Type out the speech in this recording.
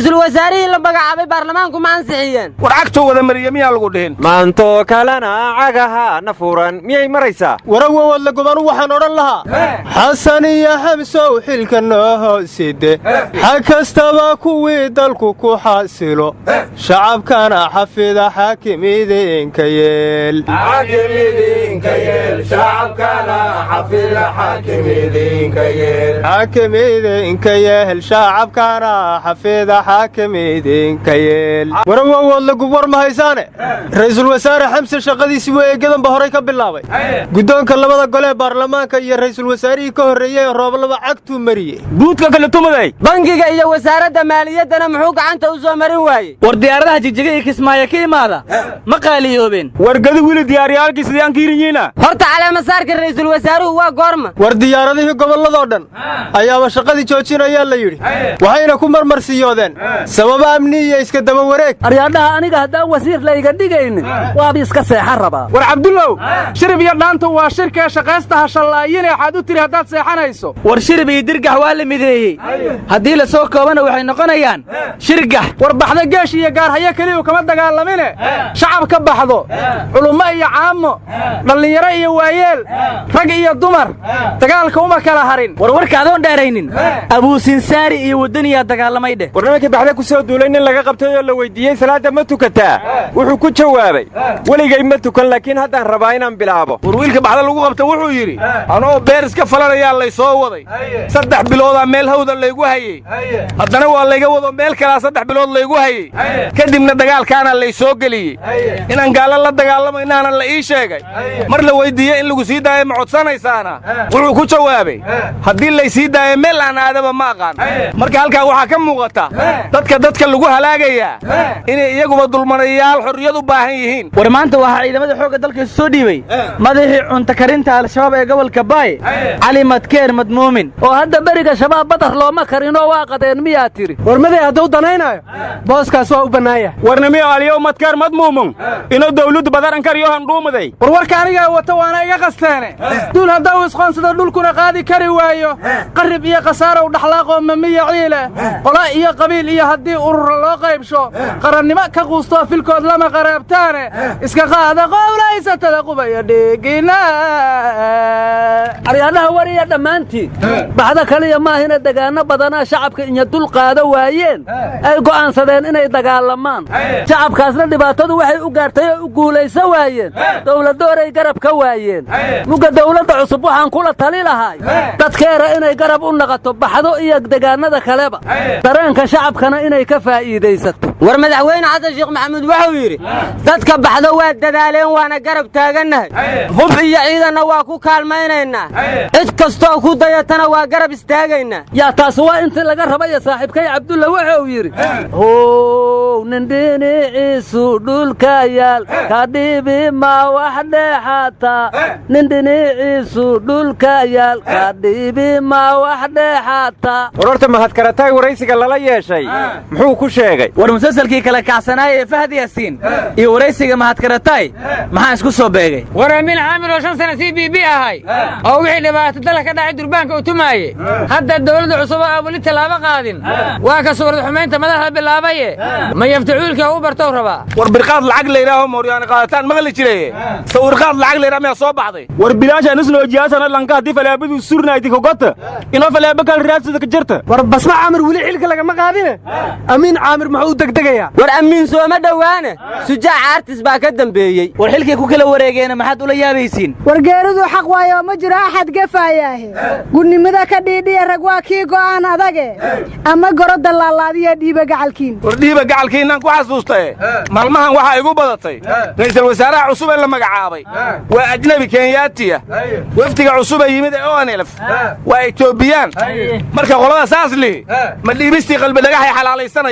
ra'iisul wasaarihii la magacaabay baarlamaanku ma ansixiyeen war cagto wada mariyay miyaa lagu dhihin maanto kalena cagaha na furan miyay maraysaa warawa wadla gobanu waxaan odhan lahaa xasan iyo xamsow xilka noo hooside xag kastaba kuwii dalku ku xasilo shacabkana xafida xaakimidiinka yeel xaakimidiinka yeel shacabkana xafida xaakimidiinka yeel warawa wadla gubwar ma haysaane ra'iisul wasaare xamse shaqadiisii weegadanba horay ka bilaabay guddoonka labada gole baarlamaanka iyo ra'iisul wasaarihii ka horreeyey rooblaba cagtuu mariyey buudka kale tumaday bangiga iyo wasaaradda maaliyaddana muxuu gacanta u soo marin waayey war diyaaradaha jigjiga iyo kismaayo ka imaada ma qaaliyoobeen wargadi wili diyaariyaalkii sidii aan kiirinyiina horta caleemasaarka ra'iisul wasaaruhu waa goorma war diyaaradihii gobolladoo dhan ayaaba shaqadii joojinayaa la yidhi waxayna ku marmarsiyoodeen sababa amni iyo iska daba wareeg aryaadhaha aniga haddaan wasiir layga dhigaynin waaba iska seexan rabaa war cabdullow shirib iyo dhaanta waa shirkee shaqaystaha shallaayine waxaad u tiri haddaad seexanayso war shirib iyo dirgax waa la mideeyey haddii la soo koobana waxay noqonayaan shirgax war baxda geesh iyo gaarhayo keliyu kama dagaalamine shacab ka baxdo culummo iyo caamo dhallinyaro iyo waayeel rag iyo dumar dagaalka uma kala harin warwarka adoon dheeraynin abuusinsaari iyo waddaniyaa dagaalamay dheh war nimankii baxda ku soo duulay nin laga qabtay oo la weyddiiyey salaadda ma tukataa wuxuu ku jawaabay weligay ma tukan laakiin haddaan rabaa inaan bilaabo war wiilka baxda lagu qabta wuxuu yidhi anoo beer iska falanayaa lay soo waday 3 biloodaa meel hawda laygu hayey haddana waa layga wado meel kalaa 3 bilood laygu hayey kadibna dagaalkaana lay soo geliyey inaan gaalo la dagaalamaynaana la ii sheegay mar la weyddiiyey in lagu sii daayo ma codsanaysaana wuxuu ku jawaabay haddii lay sii daayo meel aan aadaba ma aqaan marka halkaa waxaa ka muuqata dadka lagu halaagayaa inay iyaguba dulmanayaal xorriyad u baahan yihiin war maanta waxaa ciidamada xoogga dalka isu soo dhiibay madaxii cunta karinta al-shabaab ee gobolka baay cali madkeer madmuumin oo hadda beriga shabaab badar looma karinoo waa qadeen miyaa tiri warmaday hadduu danaynayo booskaas waa u bannaaya warnimiyo aliyow madkeer madmuumun inuu dawladdu badaran kariyo handhuumaday warwarka anigaa wata waana iga qasteene duul haddau isqoonsado dhulkuna qaadi kari waayo qarrib iyo khasaarow dhaxlaaqoo mamiya ciile qola iyo qabiil iyo haddii urura loo qaybsho qarannimo ka quustoo filkood lama qaraabtaane iska qaada qowlaysatada qubaya dheegina aryaadhaha war iyo dhammaantii baxda kaliya maahina degaano badanaa shacabka inya dul qaada waayeen ay go'aansadeen inay dagaalamaan shacabkaasna dhibaatadu waxay u gaartay oo u guulaysa waayeen dawladooray garab ka waayeen mugga dawladda cusub waxaan kula tali lahay dadkeera inay garab u naqato baxdo iyo degaanada kaleba dareenka shacabkana inay ka faa'iidaysato war madaxweyne xasan sheekh maxamuud wuxuu yidhi dadka baxdo waa dadaaleen waana garab taagannahay hub iyo ciidanna waa ku kaalmaynaynaa cid kastoo ku dayatana waa garab istaagaynaa yaa taas waa intii laga rabaya saaxiibkay cabdulla wuxuu yidhi how nin dhinaciisu dhulka yaal ka dhibi ma wax dheexata nin dhinaciisu dhulka yaal ka dhibi ma wax dheexata warorta mahadkarataay waraysiga lala yeeshay muxuu ku sheegay war musalsalkii kala kacsanaaya ee fahad yaasiin iyo waraysiga mahadkarataay maxaa isku soo beegay war amiin caamir oo 5 sano CBB ahay oo wixii dhibaato dalka ka dhacay durbaanka u tumaayay hadda dawladda cusub oo wali talaabo qaadin waa ka suurad xumeynta madaxda bilaabaye ma yaftacuulka u bartow rabaa war birqaad lacag leeyahay mooriyaan qaadataan maqli jiray sawirqaad lacag leeyahay ma soo baxday war bilaasha nisno jiyaasana lanka hadii falaabadu surnayti kogota inoo falaaba kal raadsada ka jirta war basma caamir wali xilka laga ma qaadine amiin caamir muxuu degdegayaa war amiin soo ma dhawaane sujaac artis baa ka dambeeyay war xilkii ku kala wareegeen maxaad ula yaabaysiin wargeeridu xaq waayo ma jiro axad gafayaahe gudnimada ka dhiidhiya rag waa kii go'aan adage ama goro dallaalaadiya dhiiba gacalkiin war dhiiba gacalkiinaan ku xasuustay maalmahan waxa igu badatay ra'iisul wasaaraha cusub ee la magacaabay waa ajnabi Kenyaatiya waftiga cusub ee yimid ee ONLF waa Ethiopian marka qolada saas leh ma dhiibistii qalbi dhagax ay xalaalaysanay